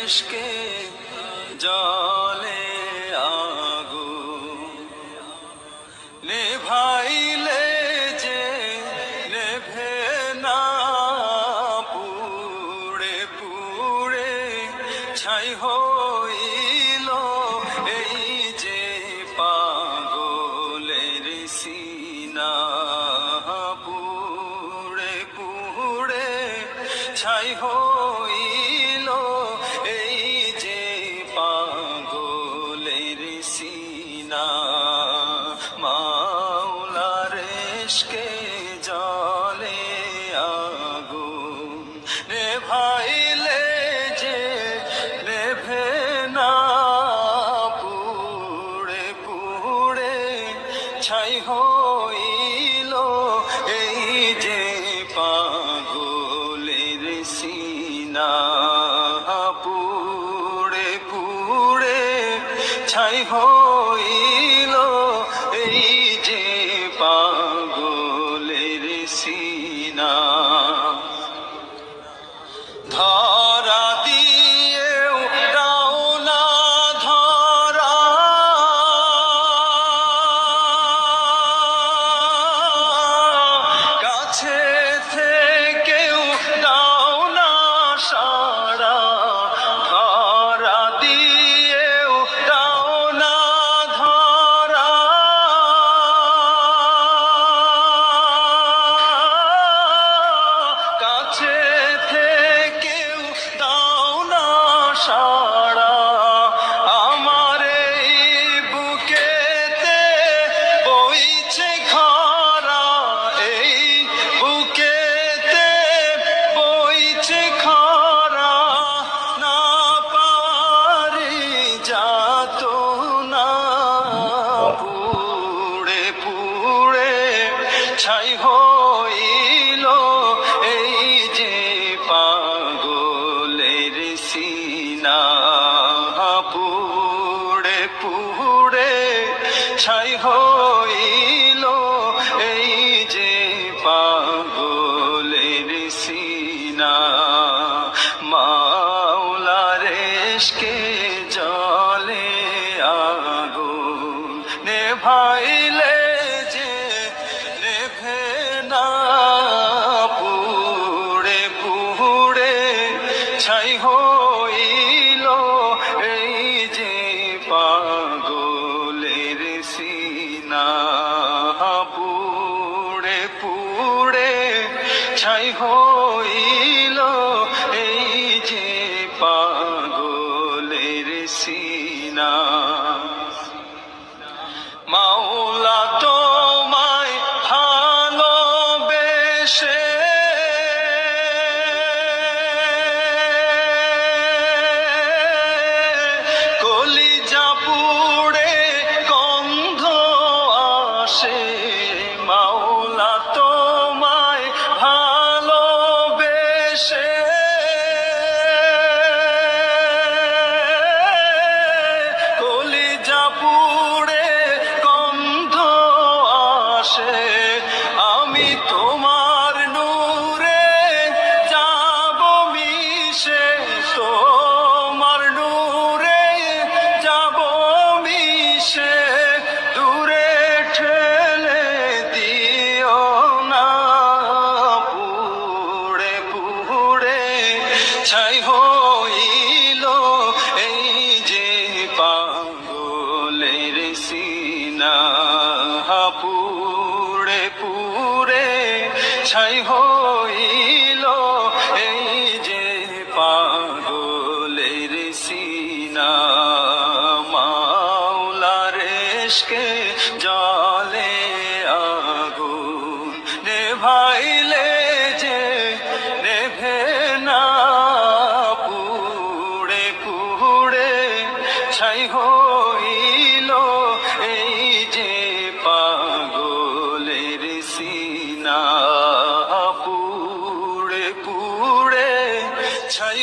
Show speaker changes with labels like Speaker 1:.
Speaker 1: ইশকে জলে আগুন নেভাইলে যে নেভে না, পুড়ে পুড়ে ছাই হইল এই যে পাগলের সিনা। পুড়ে পুড়ে ছাই হইল এই যে পাগলের সিনা। মাওলার ইশকে জলে আগুন নেভাইলে যে নেভে না, পুড়ে পুড়ে ছাই হইল এই যে পাগলের সিনা। পুড়ে পুড়ে ছাই হইল এই যে পাগলের সিনা। ধরা দিয়েও দাও না ধরা, কাছে থেকেও দাও না সারা। ধরা দিয়েও দাও না ধরা, কাছে থেকেও দাও না সারা। আমার এই বুকেতে বইছে খরা, এই বুকেতে বইছে খরা। না পারি যাত না, পুড়ে পুড়ে ছাই হইল এই যে পাগলের সিনা। পুড়ে পুড়ে ছাই হইল এই যে পাগলের সিনা। মাওলার ইশকে জলে আগুন নেভাইলে যে নেভে না, পুড়ে পুড়ে ছাই হইল এই যে পাগলের সিনা। পুড়ে পুড়ে ছাই হইল এই যে পাগলের সিনা। মাওলা তোমায় ভালোবেসে কলিজা পুড়ে গন্ধ আসে। মাওলা তোমায় ভালোবেসে কলিজা পুড়ে গন্ধ আসে। আমি তোমার নূরে যাব মিশে, তোমার নূরে যাব মিশে। দূরে ঠেলে দিও না, পুড়ে পুড়ে ছাই হইল এই যে পাগলের সিনা। পুড়ে পুড়ে ছাই হইল এই যে পাগলের সিনা। মাওলার ইশকে জলে আগুন নেভাইলে যে নেভে না, পুড়ে পুড়ে ছাই হইল এই যে পাগলের সিনা। পুড়ে পুড়ে ছাই